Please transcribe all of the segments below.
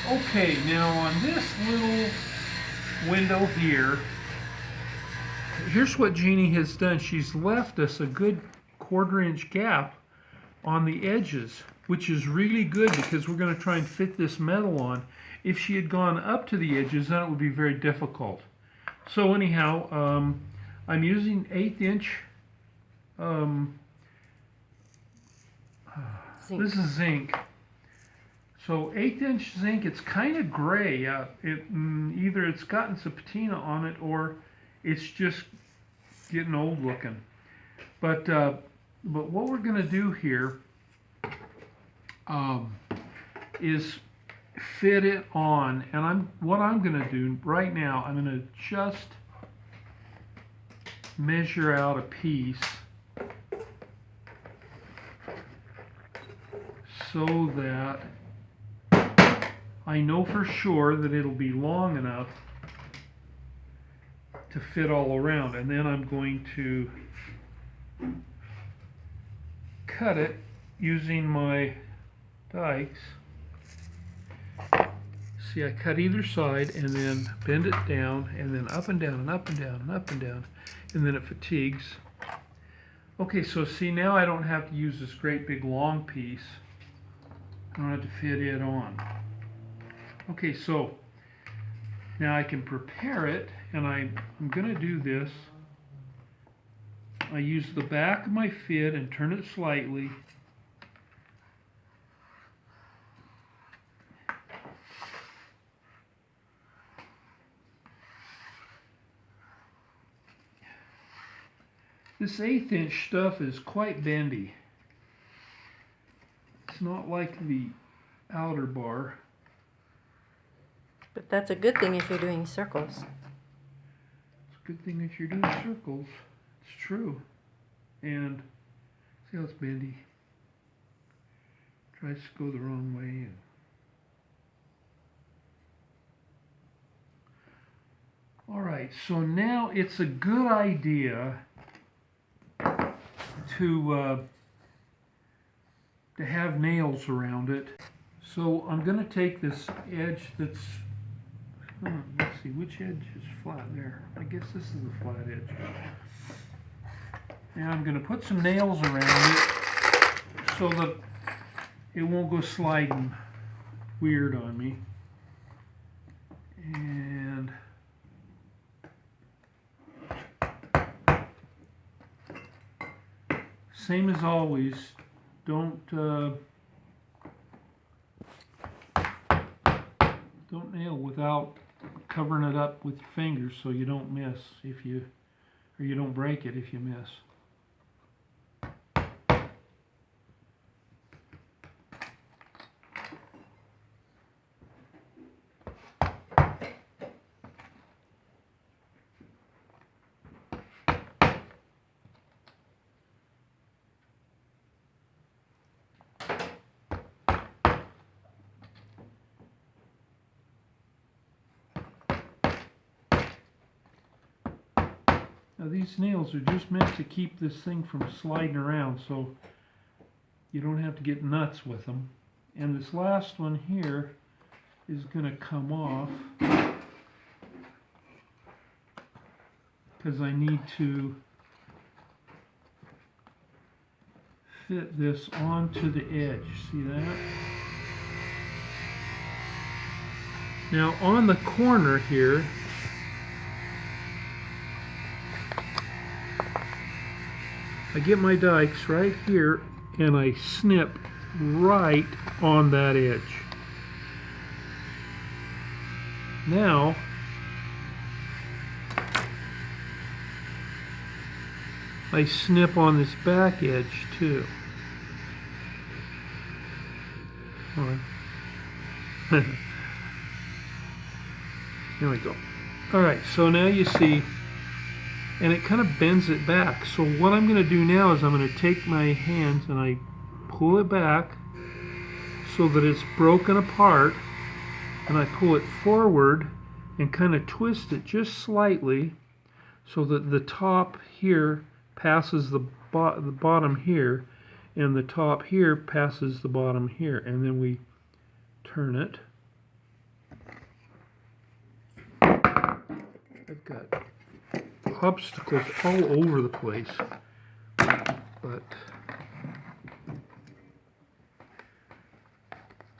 Okay, now on this little window here, here's what Jeannie has done. She's left us a good 1/4 inch gap on the edges, which is really good because we're going to try and fit this metal on. If she had gone up to the edges, then it would be very difficult. So anyhow, I'm using 1/8 inch. Zinc. This is zinc. So 1/8 inch zinc. It's kind of gray. Either it's gotten some patina on it or it's just getting old looking. But what we're going to do here is fit it on, and what I'm going to do right now, I'm going to just measure out a piece so that I know for sure that it'll be long enough to fit all around, and then I'm going to cut it using my dikes. See, I cut either side and then bend it down and then up and down and up and down and up and down, and then it fatigues. Okay, so see, now I don't have to use this great big long piece. I don't have to fit it on. Okay, so now I can prepare it, and I'm going to do this. I use the back of my fit and turn it slightly. This 1/8 inch stuff is quite bendy. It's not like the outer bar. But that's a good thing if you're doing circles. It's a good thing that you're doing circles. It's true. And see how it's bendy. Tries to go the wrong way. All right, so now it's a good idea to have nails around it. So I'm going to take this edge that's, let's see, which edge is flat there? I guess this is the flat edge. Now I'm going to put some nails around it so that it won't go sliding weird on me. And same as always, don't nail without covering it up with your fingers so you don't miss or you don't break it if you miss. Now these nails are just meant to keep this thing from sliding around, so you don't have to get nuts with them. And this last one here is going to come off because I need to fit this onto the edge. See that? Now on the corner here, I get my dikes right here and I snip right on that edge. Now I snip on this back edge too. Hold on. There we go. Alright, so now you see, and it kind of bends it back. So what I'm going to do now is I'm going to take my hands and I pull it back so that it's broken apart, and I pull it forward and kind of twist it just slightly so that the top here passes the bottom here, and the top here passes the bottom here, and then we turn it I've got obstacles all over the place, but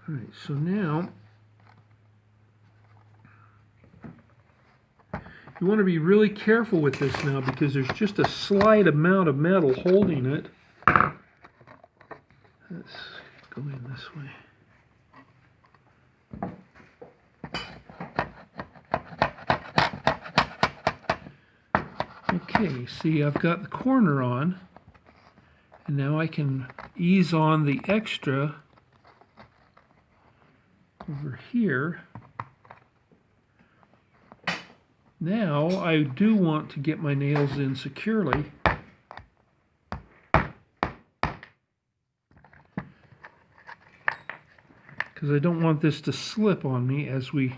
alright, so now you want to be really careful with this now because there's just a slight amount of metal holding it. Let's go in this way. Okay, see, I've got the corner on, and now I can ease on the extra over here. Now I do want to get my nails in securely. Because I don't want this to slip on me as we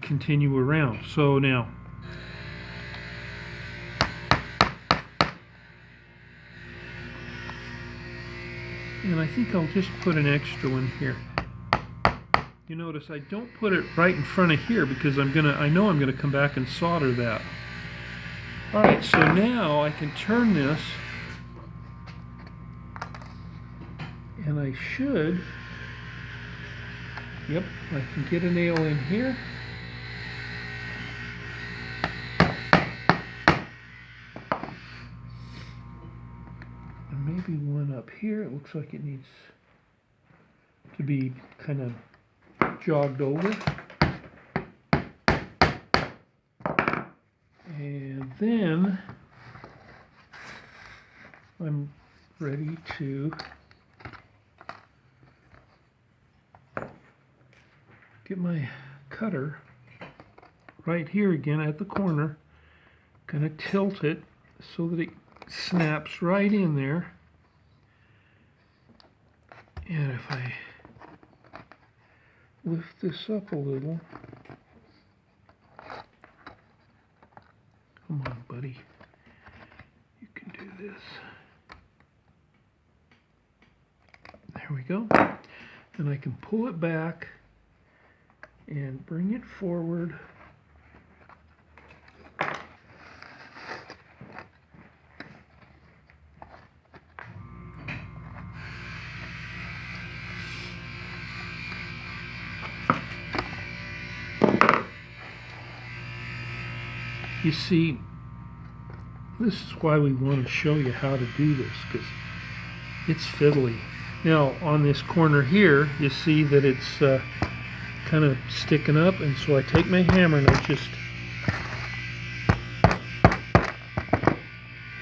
continue around. So now, and I think I'll just put an extra one here. You notice I don't put it right in front of here because I know I'm gonna come back and solder that. All right, so now I can turn this, and I should, yep, I can get a nail in here. And maybe one up here. It looks like it needs to be kind of jogged over. And then I'm ready to get my cutter right here again at the corner, kind of tilt it so that it snaps right in there. And if I lift this up a little, come on, buddy, you can do this. There we go. And I can pull it back and bring it forward. You see, this is why we want to show you how to do this, because it's fiddly. Now, on this corner here, you see that it's kind of sticking up, and so I take my hammer and I just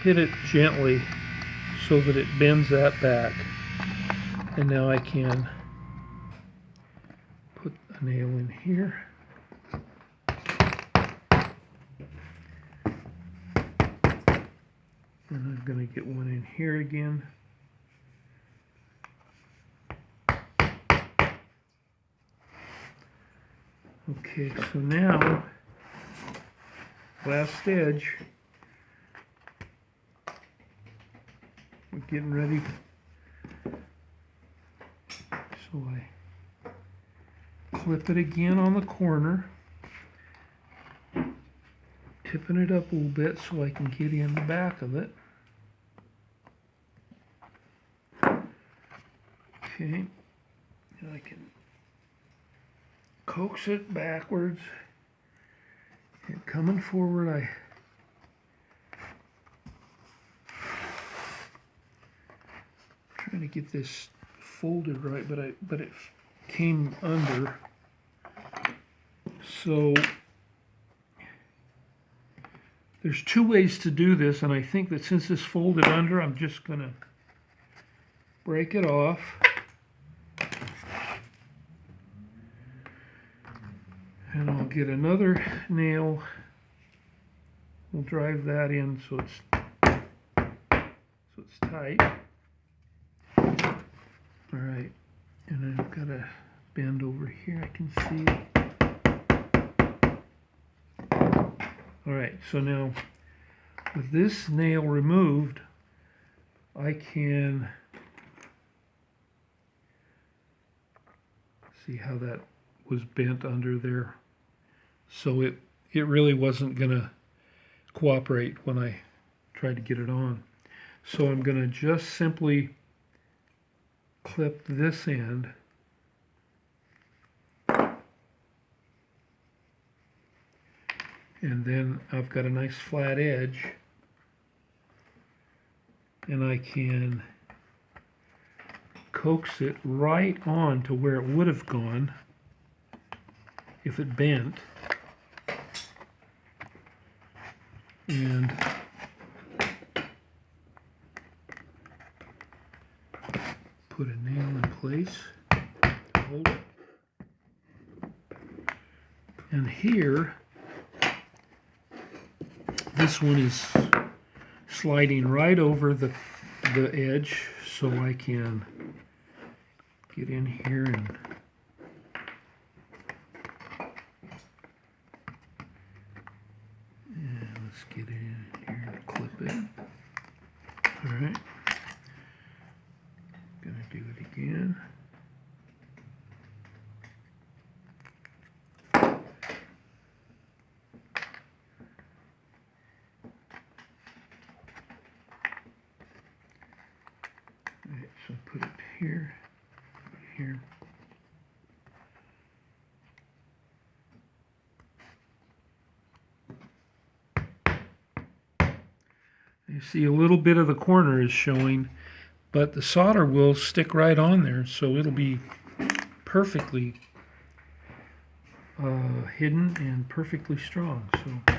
hit it gently so that it bends that back. And now I can put a nail in here. And I'm going to get one in here again. Okay, so now, last edge, we're getting ready. So I clip it again on the corner, tipping it up a little bit so I can get in the back of it. Okay, and I can coax it backwards, and coming forward trying to get this folded right, but it came under. So there's two ways to do this, and I think that since this folded under, I'm just gonna break it off. And I'll get another nail. We'll drive that in so it's tight. All right, and I've got a bend over here. I can see. All right, so now with this nail removed, I can see how that was bent under there. So it really wasn't going to cooperate when I tried to get it on. So I'm going to just simply clip this end and then I've got a nice flat edge and I can coax it right on to where it would have gone if it bent, and put a nail in place, hold it, and here this one is sliding right over the edge, so I can get in here and let's get in here and clip it. All right, gonna do it again. All right, so put it here, here. You see a little bit of the corner is showing, but the solder will stick right on there, so it'll be perfectly hidden and perfectly strong. So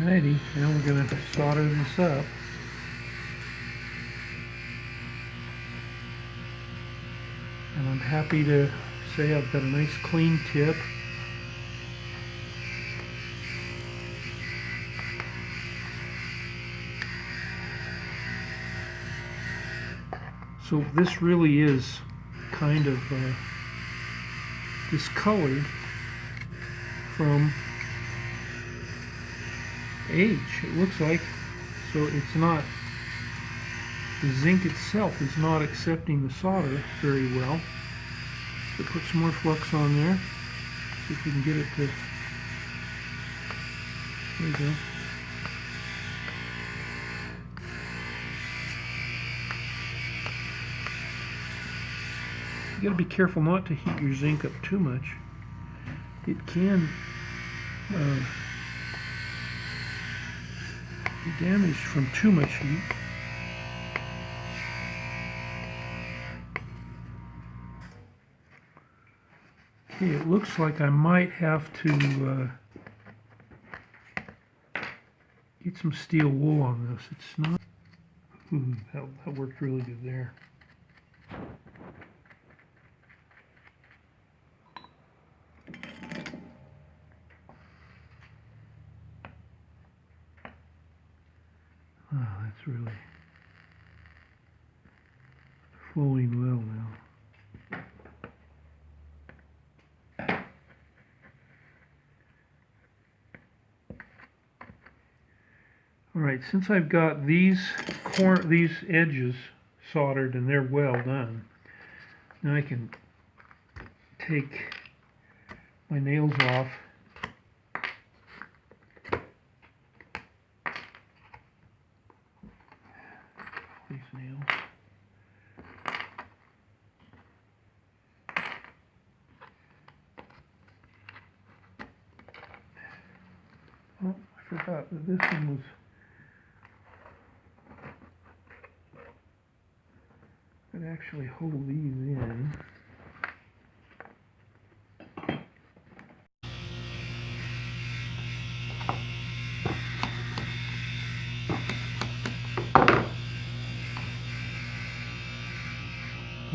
alrighty, now we're going to solder this up. And I'm happy to say I've got a nice clean tip. So this really is kind of discolored from age, it looks like. So it's not, the zinc itself is not accepting the solder very well. So put some more flux on there. See if we can get it to, there we go. You got to be careful not to heat your zinc up too much. It can be damaged from too much heat. Okay, it looks like I might have to get some steel wool on this. It's not. That worked really good there. Oh, that's really flowing well now. All right, since I've got these edges soldered and they're well done, now I can take my nails off. These nails. Oh, I forgot that this one was. Could actually hold these in.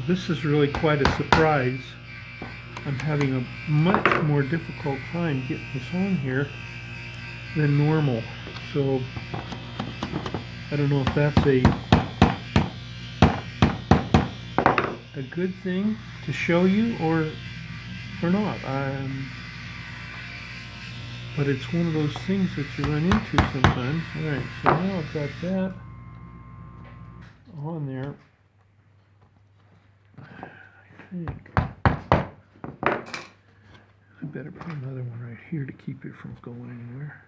This is really quite a surprise. I'm having a much more difficult time getting this on here than normal. So I don't know if that's a good thing to show you or not. But it's one of those things that you run into sometimes. Alright, so now I've got that on there. I think I better put another one right here to keep it from going anywhere.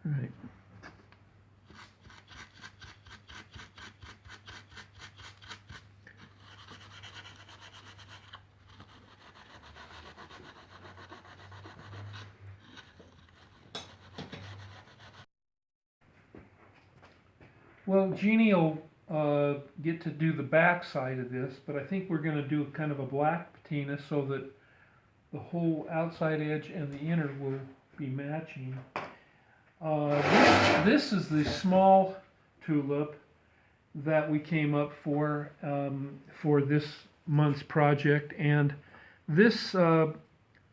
Alright. Well, Jeannie will get to do the back side of this, but I think we're going to do kind of a black patina so that the whole outside edge and the inner will be matching. This is the small tulip that we came up for this month's project, and this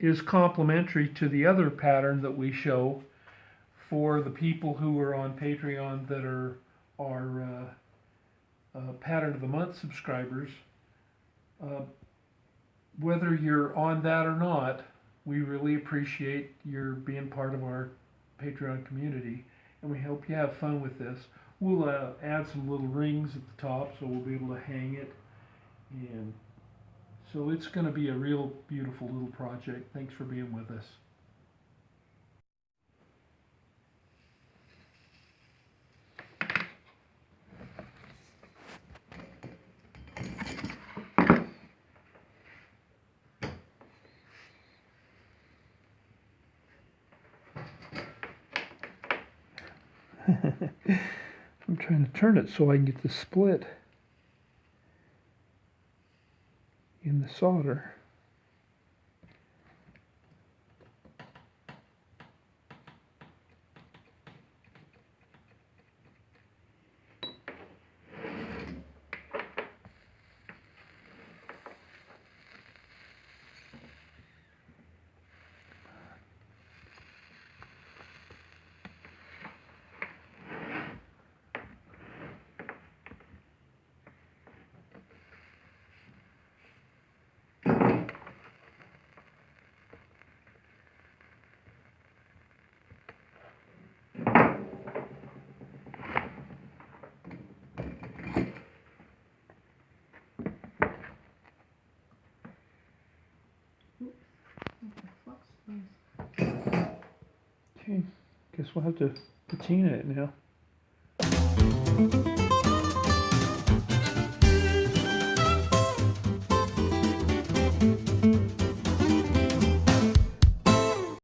is complementary to the other pattern that we show for the people who are on Patreon that are Pattern of the Month subscribers. Whether you're on that or not, we really appreciate your being part of our Patreon community, and we hope you have fun with this. We'll add some little rings at the top so we'll be able to hang it, and so it's going to be a real beautiful little project. Thanks for being with us. I'm trying to turn it so I can get the split in the solder. Okay, guess we'll have to patina it now.